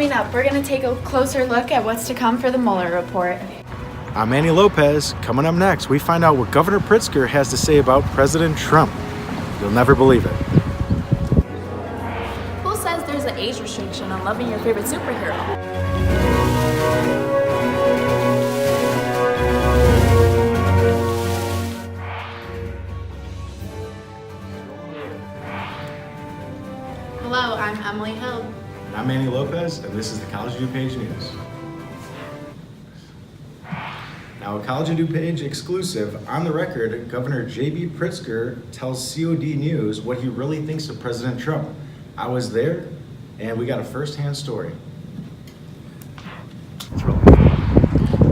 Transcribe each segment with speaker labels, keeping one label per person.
Speaker 1: Coming up, we're going to take a closer look at what's to come for the Mueller report.
Speaker 2: I'm Manny Lopez. Coming up next, we find out what Governor Pritzker has to say about President Trump. You'll never believe it.
Speaker 1: Who says there's an age restriction on loving your favorite superhero? Hello, I'm Emily Hill.
Speaker 2: And I'm Manny Lopez, and this is the College DuPage News. Now, a College DuPage exclusive, on the record, Governor J.B. Pritzker tells COD News what he really thinks of President Trump. I was there, and we got a first-hand story.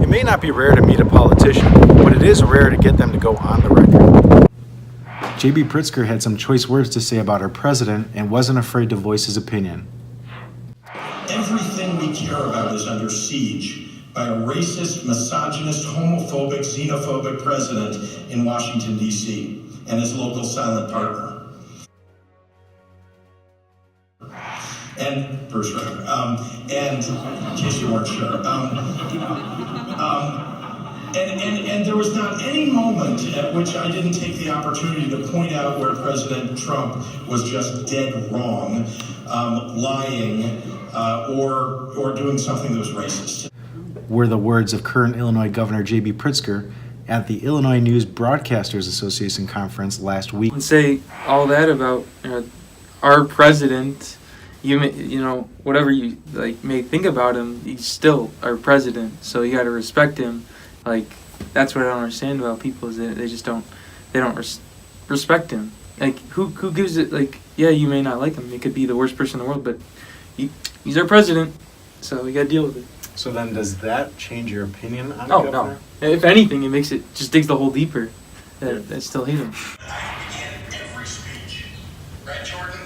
Speaker 2: It may not be rare to meet a politician, but it is rare to get them to go on the record. J.B. Pritzker had some choice words to say about our president and wasn't afraid to voice his opinion.
Speaker 3: Everything we care about is under siege by a racist, misogynist, homophobic, xenophobic president in Washington, D.C., and his local silent partner. And Bruce Raymer. And in case you weren't sure. And there was not any moment at which I didn't take the opportunity to point out where President Trump was just dead wrong, lying, or doing something that was racist.
Speaker 2: Were the words of current Illinois Governor J.B. Pritzker at the Illinois News Broadcasters Association conference last week.
Speaker 4: And say all that about our president. You know, whatever you may think about him, he's still our president. So you got to respect him. That's what I don't understand about people is that they don't respect him. Who gives it? Yeah, you may not like him. He could be the worst person in the world, but he's our president. So we got to deal with it.
Speaker 2: So then, does that change your opinion on the
Speaker 4: Oh
Speaker 2: governor?
Speaker 4: no! If anything, it makes it just digs the hole deeper. I still hate him.
Speaker 3: I begin every speech. Right, Jordan?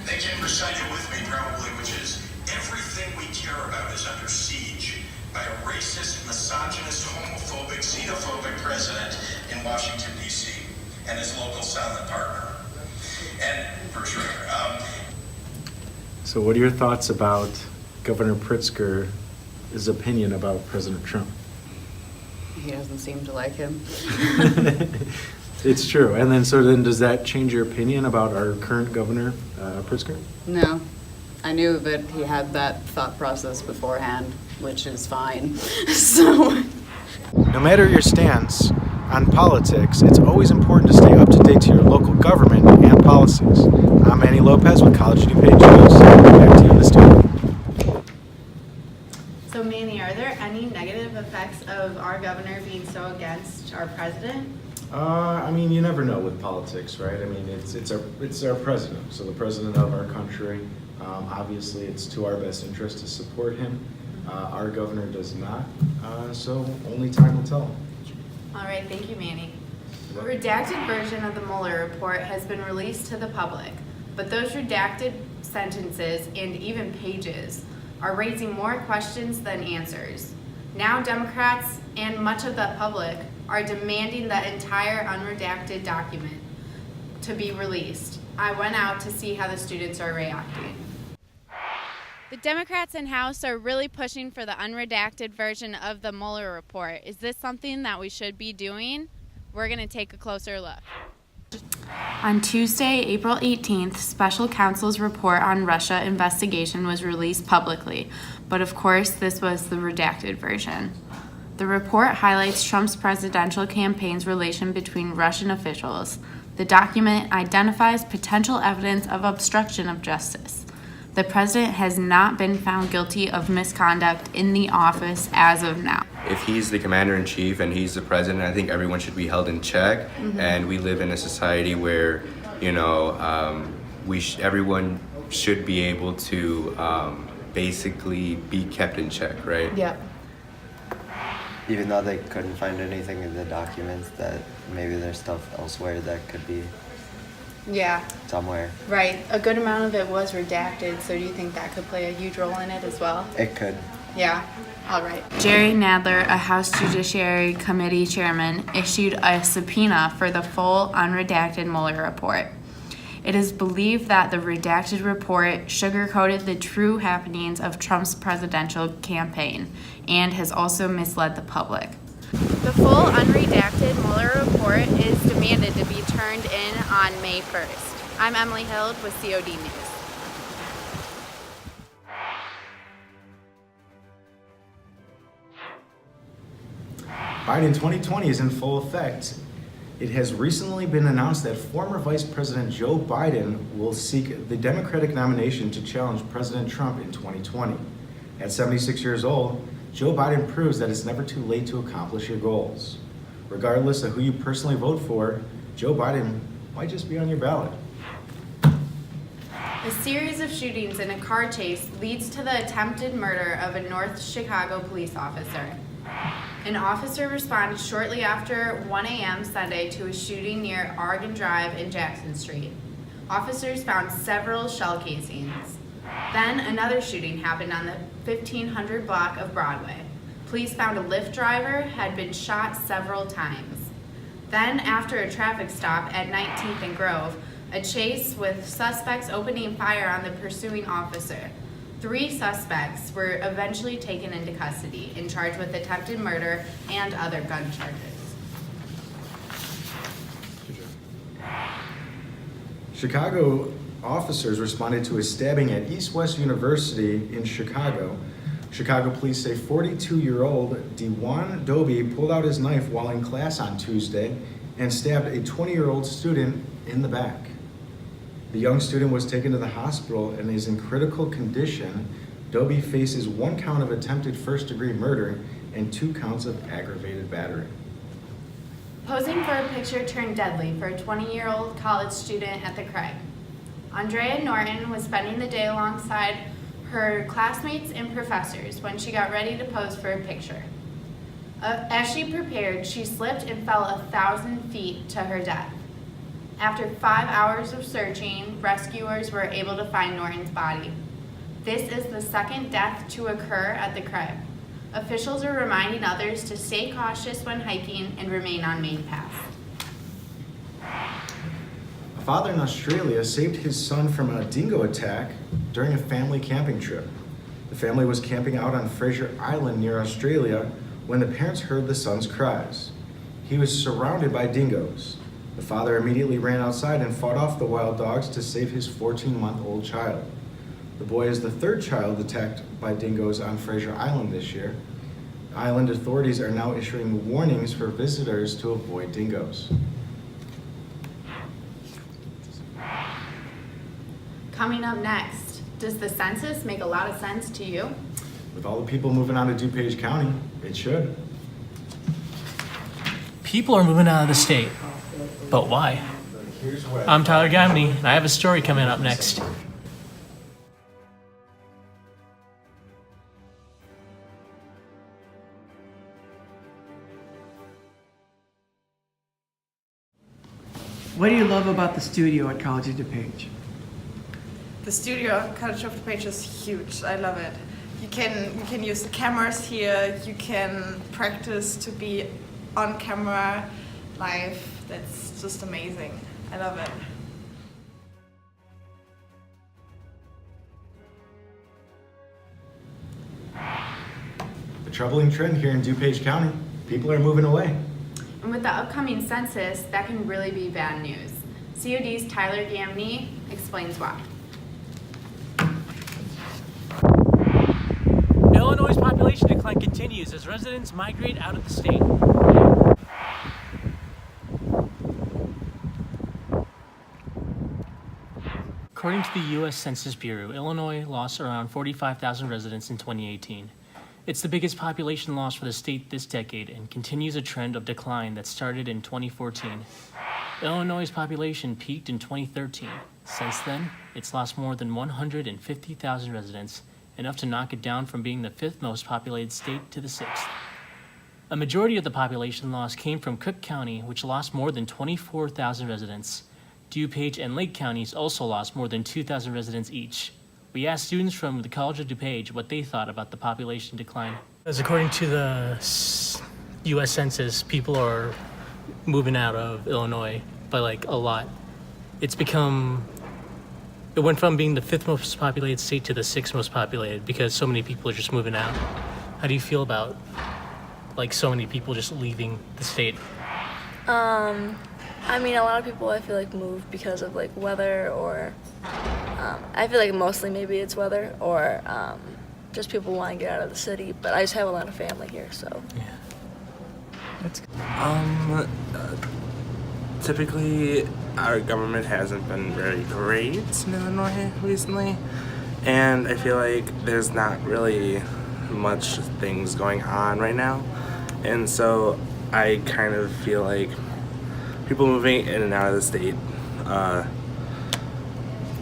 Speaker 3: They can recite it with me probably, which is, everything we care about is under siege by a racist, misogynist, homophobic, xenophobic president in Washington, D.C., and his local silent partner. And Bruce Raymer.
Speaker 2: So what are your thoughts about Governor Pritzker's opinion about President Trump?
Speaker 5: He doesn't seem to like him.
Speaker 2: It's true. And then does that change your opinion about our current governor, Pritzker?
Speaker 5: No. I knew that he had that thought process beforehand, which is fine. So.
Speaker 2: No matter your stance on politics, it's always important to stay up to date to your local government and policies. I'm Manny Lopez with College DuPage News. Back to you in the studio.
Speaker 1: So Manny, are there any negative effects of our governor being so against our president?
Speaker 2: You never know with politics, right? It's our president, so the president of our country. Obviously, it's to our best interest to support him. Our governor does not, so only time will tell.
Speaker 1: All right, thank you, Manny. A redacted version of the Mueller report has been released to the public, but those redacted sentences and even pages are raising more questions than answers. Now Democrats and much of the public are demanding the entire unredacted document to be released. I went out to see how the students are reacting. The Democrats in House are really pushing for the unredacted version of the Mueller report. Is this something that we should be doing? We're going to take a closer look. On Tuesday, April 18th, special counsel's report on Russia investigation was released publicly, but of course this was the redacted version. The report highlights Trump's presidential campaign's relation between Russian officials. The document identifies potential evidence of obstruction of justice. The president has not been found guilty of misconduct in the office as of now.
Speaker 6: If he's the commander-in-chief and he's the president, I think everyone should be held in check. And we live in a society where, everyone should be able to basically be kept in check, right?
Speaker 1: Yep.
Speaker 7: Even though they couldn't find anything in the documents, that maybe there's stuff elsewhere that could be
Speaker 1: Yeah,
Speaker 7: somewhere.
Speaker 1: right. A good amount of it was redacted, so do you think that could play a huge role in it as well?
Speaker 7: It could.
Speaker 1: Yeah, all right. Jerry Nadler, a House Judiciary Committee chairman, issued a subpoena for the full unredacted Mueller report. It is believed that the redacted report sugarcoated the true happenings of Trump's presidential campaign and has also misled the public. The full unredacted Mueller report is demanded to be turned in on May 1st. I'm Emily Hild with COD News.
Speaker 2: Biden 2020 is in full effect. It has recently been announced that former Vice President Joe Biden will seek the Democratic nomination to challenge President Trump in 2020. At 76 years old, Joe Biden proves that it's never too late to accomplish your goals. Regardless of who you personally vote for, Joe Biden might just be on your ballot.
Speaker 1: A series of shootings and a car chase leads to the attempted murder of a North Chicago police officer. An officer responded shortly after 1 a.m. Sunday to a shooting near Oregon Drive and Jackson Street. Officers found several shell casings. Then another shooting happened on the 1500 block of Broadway. Police found a Lyft driver had been shot several times. Then, after a traffic stop at 19th and Grove, a chase with suspects opening fire on the pursuing officer. 3 suspects were eventually taken into custody and charged with attempted murder and other gun charges.
Speaker 2: Chicago officers responded to a stabbing at East West University in Chicago. Chicago police say 42-year-old Dewan Doby pulled out his knife while in class on Tuesday and stabbed a 20-year-old student in the back. The young student was taken to the hospital and is in critical condition. Doby faces 1 count of attempted first-degree murder and 2 counts of aggravated battery.
Speaker 1: Posing for a picture turned deadly for a 20-year-old college student at the Craig. Andrea Norton was spending the day alongside her classmates and professors when she got ready to pose for a picture. As she prepared, she slipped and fell 1,000 feet to her death. After 5 hours of searching, rescuers were able to find Norton's body. This is the second death to occur at the Craig. Officials are reminding others to stay cautious when hiking and remain on main paths.
Speaker 2: A father in Australia saved his son from a dingo attack during a family camping trip. The family was camping out on Fraser Island near Australia when the parents heard the son's cries. He was surrounded by dingoes. The father immediately ran outside and fought off the wild dogs to save his 14-month-old child. The boy is the 3rd child attacked by dingoes on Fraser Island this year. Island authorities are now issuing warnings for visitors to avoid dingoes.
Speaker 1: Coming up next, does the census make a lot of sense to you?
Speaker 2: With all the people moving out of DuPage County, it should.
Speaker 8: People are moving out of the state, but why?
Speaker 2: Here's what
Speaker 8: I'm Tyler Gamney, and I have a story coming up next.
Speaker 9: What do you love about the studio at College of DuPage?
Speaker 10: The studio at College of DuPage is huge. I love it. You can use the cameras here. You can practice to be on camera live. That's just amazing. I love it.
Speaker 2: The troubling trend here in DuPage County, people are moving away.
Speaker 1: And with the upcoming census, that can really be bad news. COD's Tyler Gamney explains why.
Speaker 8: Illinois' population decline continues as residents migrate out of the state. According to the U.S. Census Bureau, Illinois lost around 45,000 residents in 2018. It's the biggest population loss for the state this decade and continues a trend of decline that started in 2014. Illinois' population peaked in 2013. Since then, it's lost more than 150,000 residents, enough to knock it down from being the 5th most populated state to the 6th. A majority of the population loss came from Cook County, which lost more than 24,000 residents. DuPage and Lake counties also lost more than 2,000 residents each. We asked students from the College of DuPage what they thought about the population decline. As according to the U.S. Census, people are moving out of Illinois by a lot. It's become It went from being the 5th most populated state to the 6th most populated because so many people are just moving out. How do you feel about like so many people just leaving the state?
Speaker 11: I mean, a lot of people I feel like move because of like weather or I feel like mostly maybe it's weather or just people want to get out of the city. But I just have a lot of family here, so.
Speaker 12: Typically, our government hasn't been very great in Illinois recently, and I feel like there's not really much things going on right now, and so I kind of feel like people moving in and out of the state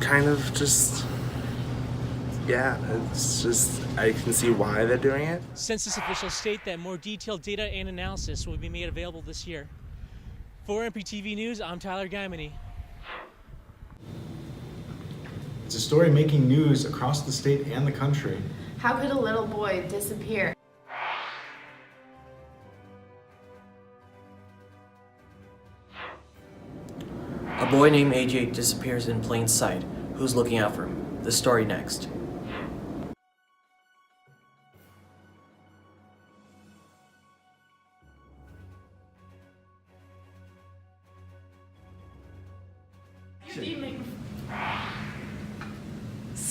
Speaker 12: kind of just, yeah, it's just, I can see why they're doing it.
Speaker 8: Census officials state that more detailed data and analysis will be made available this year. For MPTV News, I'm Tyler Gaimani.
Speaker 2: It's a story making news across the state and the country.
Speaker 1: How could a little boy disappear?
Speaker 13: A boy named AJ disappears in plain sight. Who's looking out for him? The story next.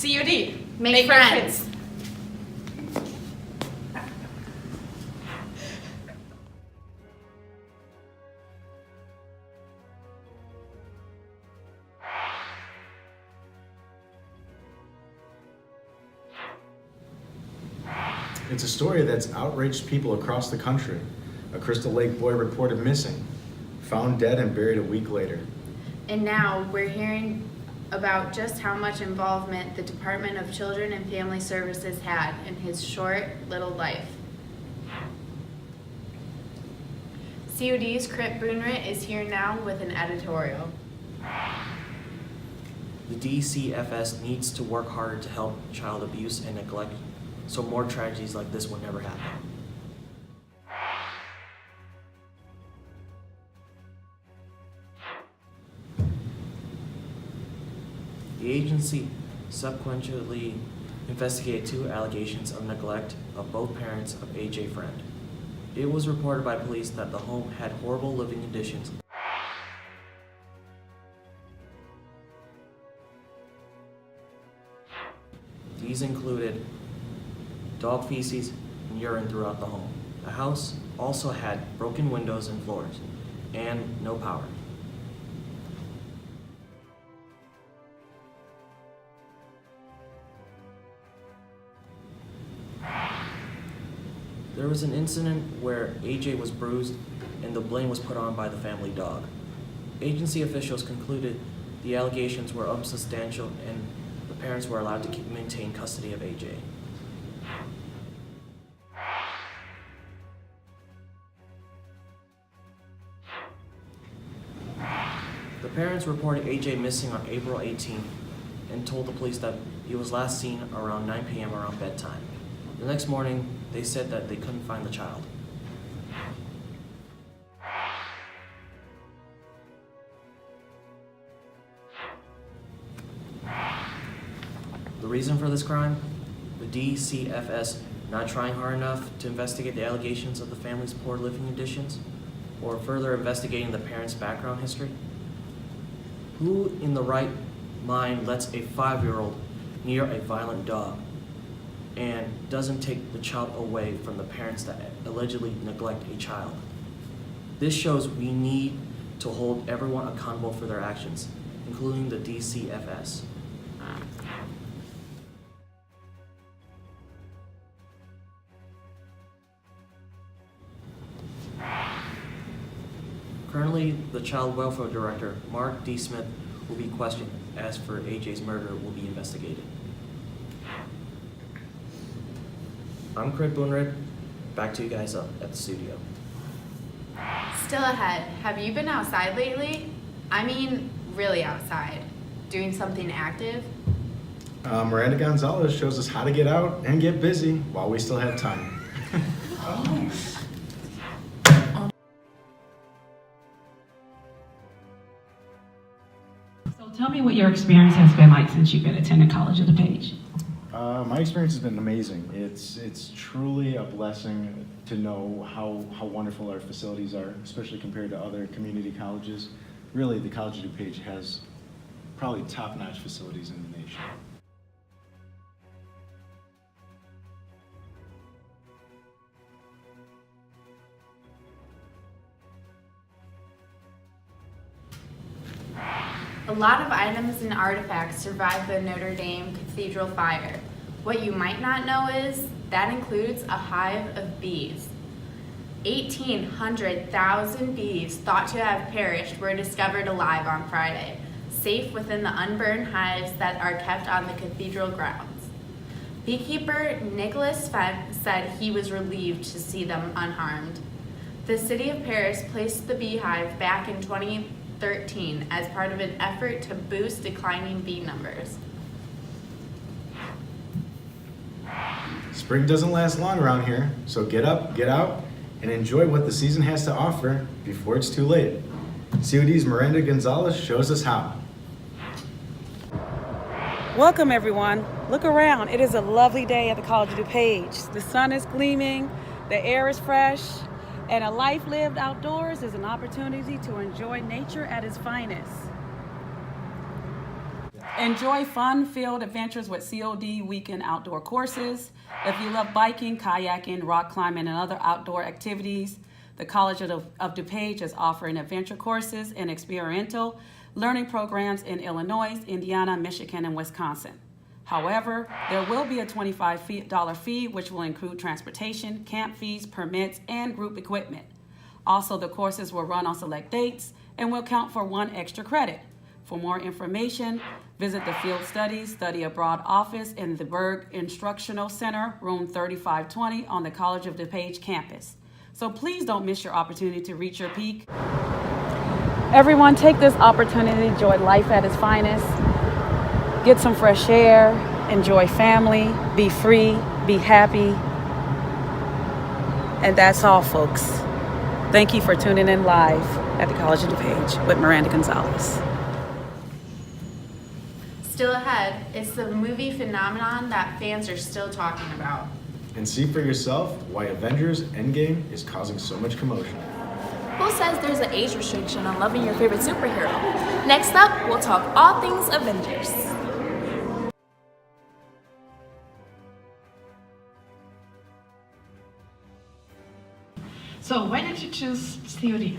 Speaker 10: COD.
Speaker 1: Make friends.
Speaker 2: It's a story that's outraged people across the country. A Crystal Lake boy reported missing, found dead and buried a week later.
Speaker 1: And now we're hearing about just how much involvement the Department of Children and Family Services had in his short little life. COD's Crit Boonrit is here now with an editorial.
Speaker 13: The DCFS needs to work harder to help child abuse and neglect so more tragedies like this will never happen. The agency subsequently investigated 2 allegations of neglect of both parents of AJ Friend. It was reported by police that the home had horrible living conditions. These included dog feces and urine throughout the home. The house also had broken windows and floors, and no power. There was an incident where AJ was bruised and the blame was put on by the family dog. Agency officials concluded the allegations were unsubstantial and the parents were allowed to maintain custody of AJ. The parents reported AJ missing on April 18th and told the police that he was last seen around 9 p.m. around bedtime. The next morning, they said that they couldn't find the child. The reason for this crime? The DCFS not trying hard enough to investigate the allegations of the family's poor living conditions, or further investigating the parents' background history? Who in the right mind lets a 5-year-old near a violent dog and doesn't take the child away from the parents that allegedly neglect a child? This shows we need to hold everyone accountable for their actions, including the DCFS. Currently, the Child Welfare Director, Mark D. Smith, will be questioned as for AJ's murder will be investigated. I'm Crit Boonrit. Back to you guys up at the studio.
Speaker 1: Still ahead, have you been outside lately? I mean, really outside. Doing something active?
Speaker 2: Miranda Gonzalez shows us how to get out and get busy while we still have time.
Speaker 14: Tell me what your experience has been like since you've been attending College of DuPage.
Speaker 2: My experience has been amazing. It's truly a blessing to know how wonderful our facilities are, especially compared to other community colleges. Really, the College of DuPage has probably top-notch facilities in the nation.
Speaker 1: A lot of items and artifacts survived the Notre Dame Cathedral fire. What you might not know is that includes a hive of bees. 1,800,000 bees thought to have perished were discovered alive on Friday, safe within the unburned hives that are kept on the cathedral grounds. Beekeeper Nicholas Fent said he was relieved to see them unharmed. The city of Paris placed the beehive back in 2013 as part of an effort to boost declining bee numbers.
Speaker 2: Spring doesn't last long around here, so get up, get out, and enjoy what the season has to offer before it's too late. COD's Miranda Gonzalez shows us how.
Speaker 15: Welcome everyone. Look around. It is a lovely day at the College of DuPage. The sun is gleaming, the air is fresh, and a life lived outdoors is an opportunity to enjoy nature at its finest. Enjoy fun-filled adventures with COD weekend outdoor courses. If you love biking, kayaking, rock climbing, and other outdoor activities, the College of DuPage is offering adventure courses and experiential learning programs in Illinois, Indiana, Michigan, and Wisconsin. However, there will be a $25 fee, which will include transportation, camp fees, permits, and group equipment. Also, the courses will run on select dates and will count for 1 extra credit. For more information, visit the Field Studies Study Abroad office in the Berg Instructional Center, room 3520 on the College of DuPage campus. So please don't miss your opportunity to reach your peak. Everyone, take this opportunity to enjoy life at its finest. Get some fresh air, enjoy family, be free, be happy. And that's all, folks. Thank you for tuning in live at the College of DuPage with Miranda Gonzalez.
Speaker 1: Still ahead, it's the movie phenomenon that fans are still talking about.
Speaker 2: And see for yourself why Avengers Endgame is causing so much commotion.
Speaker 16: Who says there's an age restriction on loving your favorite superhero? Next up, we'll talk all things Avengers.
Speaker 14: So why did you choose COD?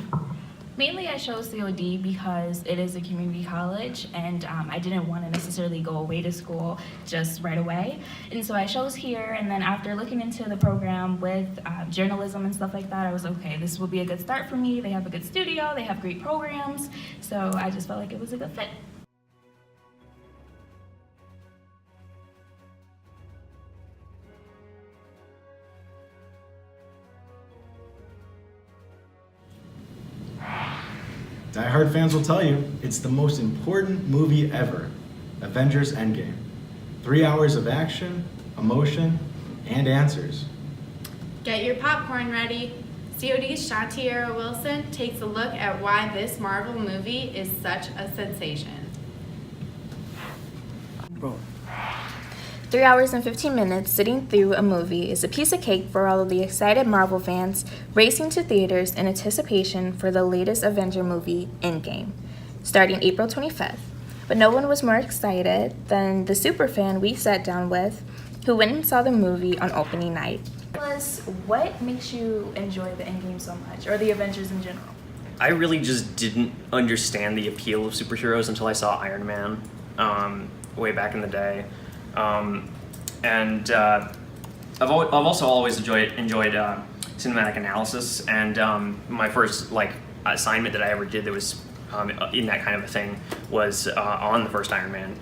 Speaker 17: Mainly I chose COD because it is a community college and I didn't want to necessarily go away to school just right away. And so I chose here, and then after looking into the program with journalism and stuff like that, I was okay, this will be a good start for me. They have a good studio, they have great programs, so I just felt like it was a good fit.
Speaker 2: Die Hard fans will tell you, it's the most important movie ever, Avengers Endgame. 3 hours of action, emotion, and answers.
Speaker 1: Get your popcorn ready. COD's Shantiera Wilson takes a look at why this Marvel movie is such a sensation.
Speaker 16: 3 hours and 15 minutes sitting through a movie is a piece of cake for all of the excited Marvel fans racing to theaters in anticipation for the latest Avenger movie, Endgame, starting April 25th. But no one was more excited than the superfan we sat down with, who went and saw the movie on opening night.
Speaker 17: What makes you enjoy the Endgame so much, or the Avengers in general?
Speaker 18: I really just didn't understand the appeal of superheroes until I saw Iron Man way back in the day. I've also always enjoyed cinematic analysis, and my first assignment that I ever did that was in that kind of a thing was on the first Iron Man.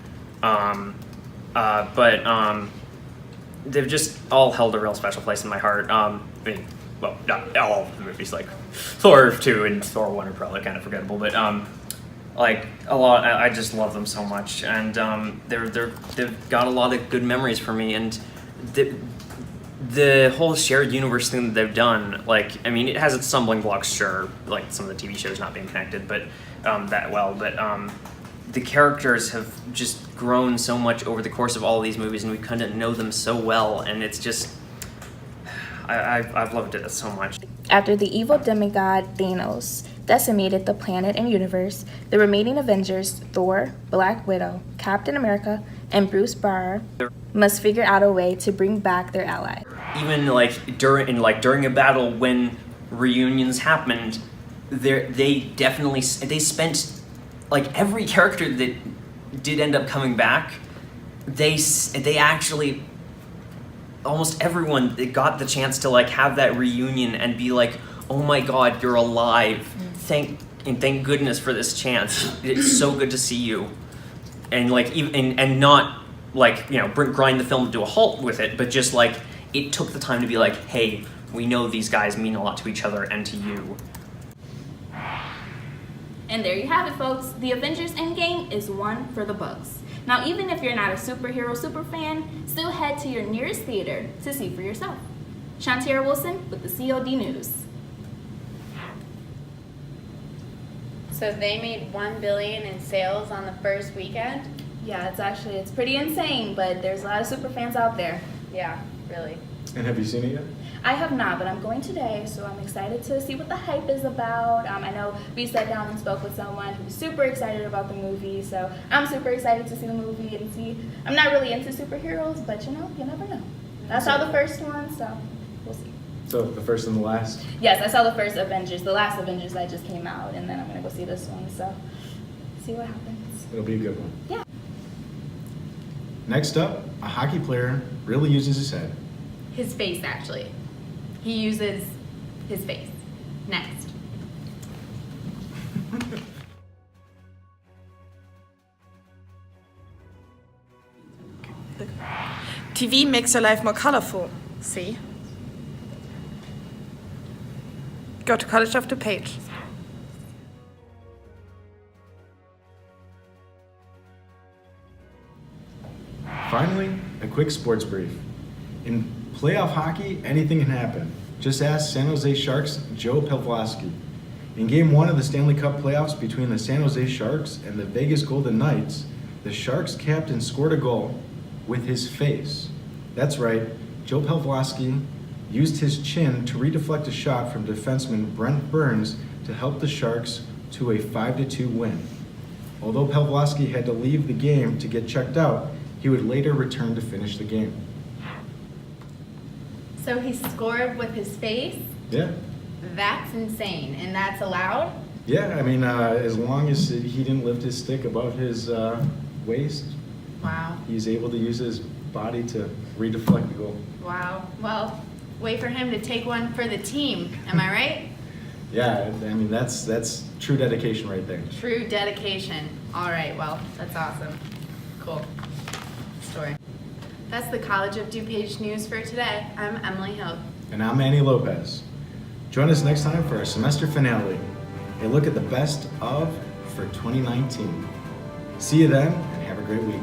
Speaker 18: But they've just all held a real special place in my heart. I mean, well, not all of the movies, like Thor 2 and Thor 1 are probably kind of forgettable, but like a lot, I just love them so much, and they've got a lot of good memories for me, and the whole shared universe thing that they've done, like, I mean, it has its stumbling blocks, sure, like some of the TV shows not being connected, but the characters have just grown so much over the course of all of these movies, and we kind of know them so well, and it's just, I've loved it so much.
Speaker 16: After the evil demigod Thanos decimated the planet and universe, the remaining Avengers, Thor, Black Widow, Captain America, and Bruce Banner, must figure out a way to bring back their ally.
Speaker 18: Even during a battle when reunions happened, they spent like every character that did end up coming back. They actually almost everyone that got the chance to like have that reunion and be like, oh my God, you're alive! Thank goodness for this chance. It's so good to see you, and like even and not like grind the film to a halt with it, but just like it took the time to be like, hey, we know these guys mean a lot to each other and to you.
Speaker 1: And there you have it, folks. The Avengers Endgame is one for the books. Now, even if you're not a superhero super fan, still head to your nearest theater to see for yourself. Shantiera Wilson with the COD News. So they made $1 billion in sales on the first weekend? Yeah, it's pretty insane, but there's a lot of super fans out there. Yeah, really.
Speaker 2: And have you seen it yet?
Speaker 1: I have not, but I'm going today, so I'm excited to see what the hype is about. I know we sat down and spoke with someone who's super excited about the movie, so I'm super excited to see the movie and see. I'm not really into superheroes, but you never know. I saw the first one, so we'll see.
Speaker 2: So the first and the last?
Speaker 1: Yes, I saw the first Avengers. The last Avengers that just came out, and then I'm going to go see this one, so see what happens.
Speaker 2: It'll be a good one.
Speaker 1: Yeah.
Speaker 2: Next up, a hockey player really uses his head.
Speaker 1: His face, actually. He uses his face. Next.
Speaker 10: TV makes your life more colorful. See? Go to College of DuPage.
Speaker 2: Finally, a quick sports brief. In playoff hockey, anything can happen. Just ask San Jose Sharks' Joe Pavelski. In Game 1 of the Stanley Cup playoffs between the San Jose Sharks and the Vegas Golden Knights, the Sharks captain scored a goal with his face. That's right, Joe Pavelski used his chin to redeflect a shot from defenseman Brent Burns to help the Sharks to a 5-2 win. Although Pavelski had to leave the game to get checked out, he would later return to finish the game.
Speaker 1: So he scored with his face?
Speaker 2: Yeah.
Speaker 1: That's insane. And that's allowed?
Speaker 2: Yeah, I mean, as long as he didn't lift his stick above his waist,
Speaker 1: Wow.
Speaker 2: he's able to use his body to redeflect the goal.
Speaker 1: Wow. Well, wait for him to take one for the team. Am I right?
Speaker 2: Yeah, I mean, that's true dedication right there.
Speaker 1: True dedication. All right, well, that's awesome. Cool story. That's the College of DuPage News for today. I'm Emily Hill.
Speaker 2: And I'm Manny Lopez. Join us next time for our semester finale, a look at the best of for 2019. See you then, and have a great week.